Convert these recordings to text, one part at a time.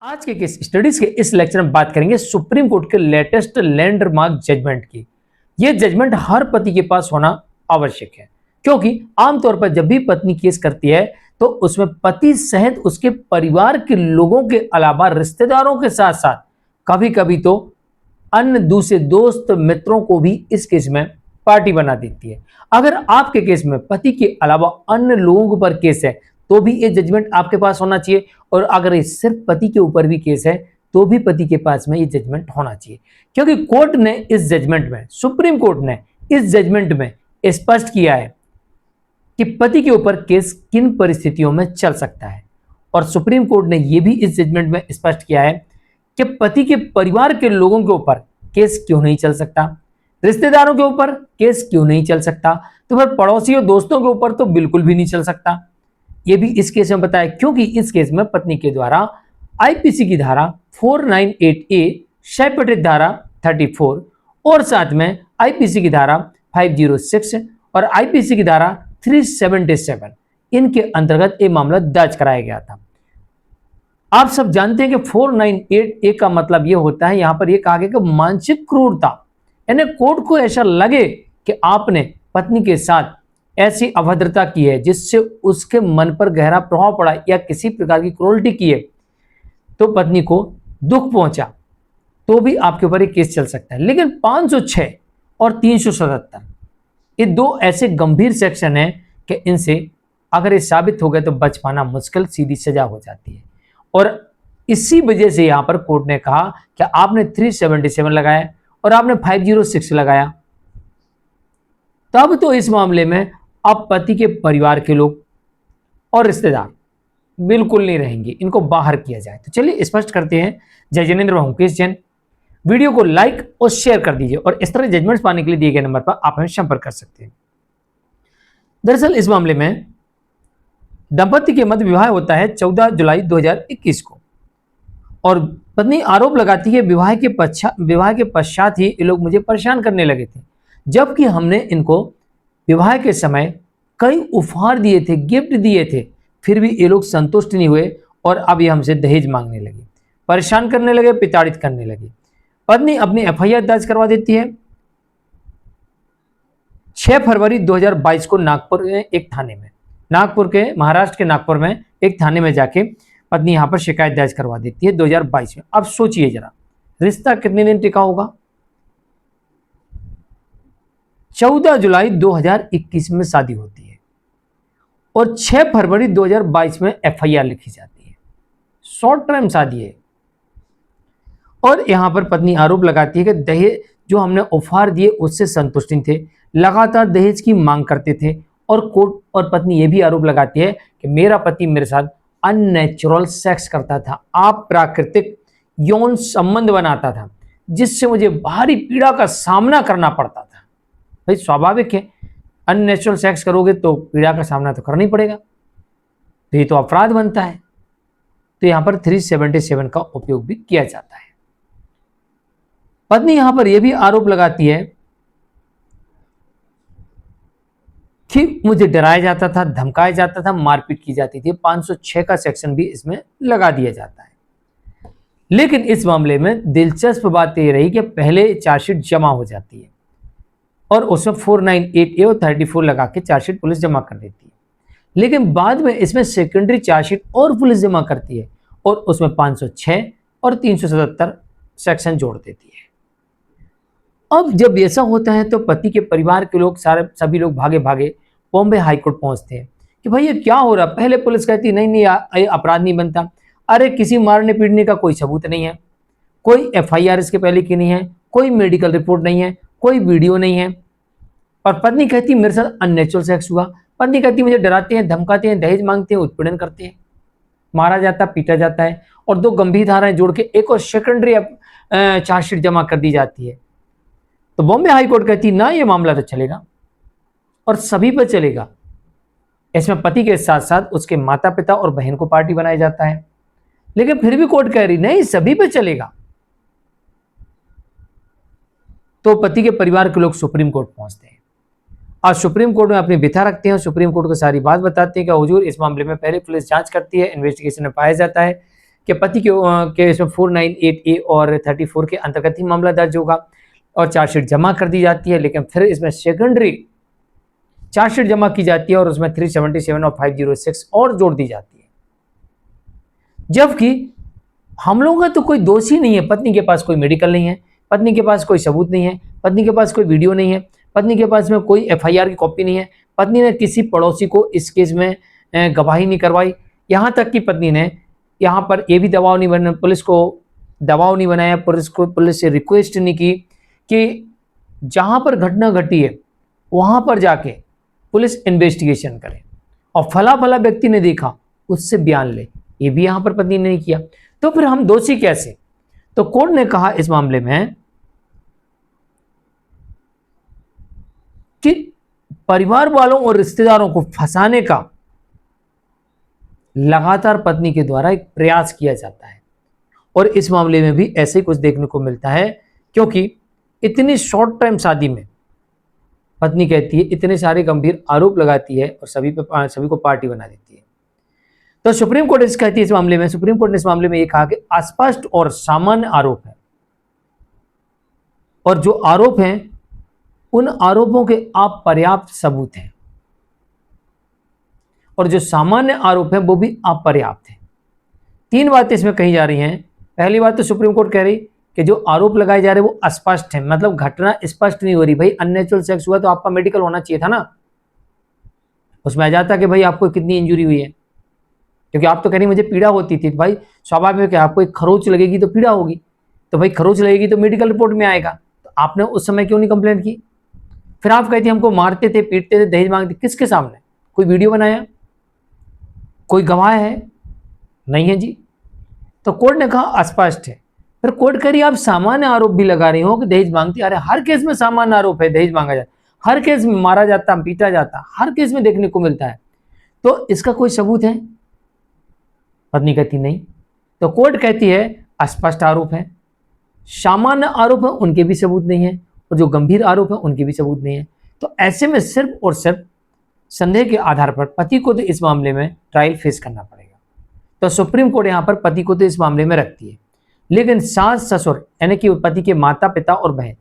आज के case studies के इस लेक्चर में बात करेंगे सुप्रीम कोर्ट के लेटेस्ट लैंडमार्क जजमेंट की। यह जजमेंट हर पति के पास होना आवश्यक है, क्योंकि आमतौर पर जब भी पत्नी केस करती है तो उसमें पति सहित उसके परिवार के लोगों के अलावा रिश्तेदारों के साथ साथ कभी कभी तो अन्य दूसरे दोस्त मित्रों को भी इस केस में पार्टी बना देती है। अगर आपके केस में पति के अलावा अन्य लोगों के ऊपर केस है तो भी ये जजमेंट आपके पास होना चाहिए, और अगर ये सिर्फ पति के ऊपर भी केस है तो भी पति के पास में ये जजमेंट होना चाहिए, क्योंकि कोर्ट ने इस जजमेंट में, सुप्रीम कोर्ट ने इस जजमेंट में स्पष्ट किया है कि पति के ऊपर केस किन परिस्थितियों में चल सकता है। और सुप्रीम कोर्ट ने यह भी इस जजमेंट में स्पष्ट किया है कि पति के परिवार के लोगों के ऊपर केस क्यों नहीं चल सकता, रिश्तेदारों के ऊपर केस क्यों नहीं चल सकता, तो फिर पड़ोसियों दोस्तों के ऊपर तो बिल्कुल भी नहीं चल सकता। यह भी इस केस में बताया, क्योंकि इस केस में पत्नी के द्वारा आईपीसी की धारा 498A, शैपटित धारा 34 और साथ में आईपीसी की धारा 506 और आईपीसी की धारा 377 इनके अंतर्गत यह मामला दर्ज कराया गया था। आप सब जानते हैं कि 498A का मतलब यह होता है, यहां पर यह कहा गया कि मानसिक क्रूरता, यानी कोर्ट को ऐसा लगे कि आपने पत्नी के साथ ऐसी अभद्रता की है जिससे उसके मन पर गहरा प्रभाव पड़ा या किसी प्रकार की क्रूरल्टी की है, तो पत्नी को दुख पहुंचा, तो भी आपके ऊपर एक केस चल सकता है। लेकिन 506 और 377 ये दो ऐसे गंभीर सेक्शन हैं कि इनसे अगर ये साबित हो गए तो बच पाना मुश्किल, सीधी सजा हो जाती है। और इसी वजह से यहां पर कोर्ट ने कहा कि आपने 377 लगाया और आपने 506 लगाया, तब तो इस मामले में अब पति के परिवार के लोग और रिश्तेदार बिल्कुल नहीं रहेंगे, इनको बाहर किया जाए। तो चलिए स्पष्ट करते हैं। जय जिनेंद्र, मुकेश जैन। वीडियो को लाइक और शेयर कर दीजिए, और इस तरह जजमेंट्स पाने के लिए दिए गए नंबर पर आप हमें संपर्क कर सकते हैं। दरअसल इस मामले में दंपति के मध्य विवाह होता है 14 जुलाई 2021 को, और पत्नी आरोप लगाती है विवाह के पश्चात ही ये लोग मुझे परेशान करने लगे थे, जबकि हमने इनको विवाह के समय कई उपहार दिए थे, गिफ्ट दिए थे, फिर भी ये लोग संतुष्ट नहीं हुए और अब ये हमसे दहेज मांगने लगे, परेशान करने लगे, प्रताड़ित करने लगे। पत्नी अपनी एफआईआर दर्ज करवा देती है 6 फरवरी 2022 को नागपुर में एक थाने में, नागपुर के, महाराष्ट्र के नागपुर में एक थाने में जाके पत्नी यहां पर शिकायत दर्ज करवा देती है 2022 में। अब सोचिए जरा, रिश्ता कितने दिन टिका होगा? 14 जुलाई 2021 में शादी होती है और 6 फरवरी 2022 में एफआईआर लिखी जाती है। शॉर्ट टर्म शादी है। और यहां पर पत्नी आरोप लगाती है कि दहेज जो हमने उपहार दिए उससे संतुष्ट नहीं थे, लगातार दहेज की मांग करते थे, और कोर्ट और पत्नी ये भी आरोप लगाती है कि मेरा पति मेरे साथ अननेचुरल सेक्स करता था, अप्राकृतिक यौन संबंध बनाता था, जिससे मुझे भारी पीड़ा का सामना करना पड़ता था। भाई स्वाभाविक है, अननेचुरल सेक्स करोगे तो पीड़ा का सामना तो करना ही पड़ेगा, तो ये तो अपराध बनता है। तो यहां पर 377 का उपयोग भी किया जाता है। पत्नी यहां पर यह भी आरोप लगाती है कि मुझे डराया जाता था, धमकाया जाता था, मारपीट की जाती थी। 506 का सेक्शन भी इसमें लगा दिया जाता है। लेकिन इस मामले में दिलचस्प बात यह रही कि पहले चार्जशीट जमा हो जाती है और उसमें 498A और 34 लगा के चार्जशीट पुलिस जमा कर देती है, लेकिन बाद में इसमें सेकेंडरी चार्जशीट और पुलिस जमा करती है और उसमें 506 और 377 सेक्शन जोड़ देती है। अब जब ऐसा होता है तो पति के परिवार के लोग सभी लोग भागे भागे बॉम्बे हाईकोर्ट पहुंचते हैं कि भाई ये क्या हो रहा। पहले पुलिस कहती नहीं नहीं, ये अपराध नहीं बनता, अरे किसी मारने पीटने का कोई सबूत नहीं है, कोई एफआईआर इसके पहले की नहीं है, कोई मेडिकल रिपोर्ट नहीं है, कोई वीडियो नहीं है। और पत्नी कहती मेरे साथ अननेचुरल सेक्स हुआ। पत्नी कहती मुझे डराते हैं, धमकाते हैं, दहेज मांगते हैं, उत्पीड़न करते हैं, मारा जाता, पीटा जाता है। और दो गंभीर धाराएं जोड़ के एक और सेकेंडरी चार्जशीट जमा कर दी जाती है। तो बॉम्बे हाईकोर्ट कहती ना, ये मामला तो चलेगा और सभी पर चलेगा। इसमें पति के साथ साथ उसके माता पिता और बहन को पार्टी बनाया जाता है, लेकिन फिर भी कोर्ट कह रही नहीं, सभी पे चलेगा। तो पति के परिवार के लोग सुप्रीम कोर्ट पहुंचते हैं। आज सुप्रीम कोर्ट में अपनी व्यथा रखते हैं, सुप्रीम कोर्ट को सारी बात बताते हैं कि हुजूर इस मामले में पहले पुलिस जांच करती है, इन्वेस्टिगेशन में पाया जाता है कि पति के इसमें 498A और 34 के अंतर्गत ही मामला दर्ज होगा और चार्जशीट जमा कर दी जाती है। लेकिन फिर इसमें सेकेंडरी चार्जशीट जमा की जाती है और उसमें 377 और 506 और जोड़ दी जाती है, जबकि हम लोगों का तो कोई दोष ही नहीं है। पत्नी के पास कोई मेडिकल नहीं है, पत्नी के पास कोई सबूत नहीं है, पत्नी के पास कोई वीडियो नहीं है, पत्नी के पास में कोई FIR की कॉपी नहीं है, पत्नी ने किसी पड़ोसी को इस केस में गवाही नहीं करवाई। यहाँ तक कि पत्नी ने यहाँ पर ये भी दबाव नहीं बना, पुलिस को दबाव नहीं बनाया, पुलिस से रिक्वेस्ट नहीं की कि जहाँ पर घटना घटी है वहाँ पर जाके पुलिस इन्वेस्टिगेशन करे और फला फला व्यक्ति ने देखा उससे बयान ले, ये भी यहाँ पर पत्नी ने नहीं किया। तो फिर हम दोषी कैसे? तो कोर्ट ने कहा इस मामले में कि परिवार वालों और रिश्तेदारों को फंसाने का लगातार पत्नी के द्वारा एक प्रयास किया जाता है और इस मामले में भी ऐसे ही कुछ देखने को मिलता है, क्योंकि इतनी शॉर्ट टाइम शादी में पत्नी कहती है, इतने सारे गंभीर आरोप लगाती है और सभी को पार्टी बना देती है। तो सुप्रीम कोर्ट कहती है इस मामले में, सुप्रीम कोर्ट ने इस मामले में यह कहा कि अस्पष्ट और सामान्य आरोप है और जो आरोप हैं उन आरोपों के अपर्याप्त सबूत हैं और जो सामान्य आरोप है वो भी अपर्याप्त है। 3 बातें इसमें कही जा रही हैं। पहली बात तो सुप्रीम कोर्ट कह रही कि जो आरोप लगाए जा रहे हैं वो अस्पष्ट है, मतलब घटना स्पष्ट नहीं हो रही। भाई अननेचुरल सेक्स हुआ तो आपका मेडिकल होना चाहिए था ना, उसमें आ जाता कि भाई आपको कितनी इंजुरी हुई है, क्योंकि आप तो कह रही मुझे पीड़ा होती थी। भाई स्वाभाविक है, आपको एक खरोच लगेगी तो पीड़ा होगी, तो भाई खरोच लगेगी तो मेडिकल रिपोर्ट में आएगा। तो आपने उस समय क्यों नहीं कंप्लेंट की? फिर आप कहती हमको मारते थे, पीटते थे, दहेज मांगते, किसके सामने? कोई वीडियो बनाया? कोई गवाह है? नहीं है जी। तो कोर्ट ने कहा अस्पष्ट है। फिर कोर्ट कह रही आप सामान्य आरोप भी लगा रही हो कि दहेज मांगती। अरे हर केस में सामान्य आरोप है, दहेज मांगा जाता, हर केस में मारा जाता, पीटा जाता, हर केस में देखने को मिलता है। तो इसका कोई सबूत है? पत्नी कहती नहीं। तो कोर्ट कहती है अस्पष्ट आरोप है, सामान्य आरोप है उनके भी सबूत नहीं है और जो गंभीर आरोप है उनके भी सबूत नहीं है। तो ऐसे में सिर्फ और सिर्फ संदेह के आधार पर पति को तो इस मामले में ट्रायल फेस करना पड़ेगा। तो सुप्रीम कोर्ट यहाँ पर पति को तो इस मामले में रखती है, लेकिन सास ससुर यानी कि पति के माता पिता और बहन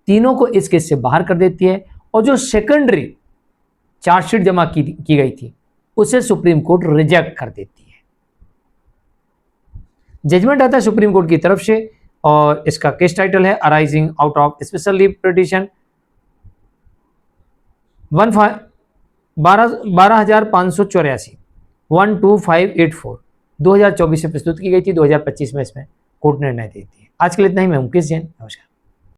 तीनों को इस केस से बाहर कर देती है और जो सेकेंडरी चार्जशीट जमा की गई थी उसे सुप्रीम कोर्ट रिजेक्ट कर देती है। जजमेंट आता है सुप्रीम कोर्ट की तरफ से और इसका केस टाइटल है arising out of special leave petition 12,584 12584 2024 से प्रस्तुत की गई थी। 2025 में इसमें कोर्ट निर्णय देती है। आज के लिए इतना ही। मैं मुकेश जैन, नमस्कार।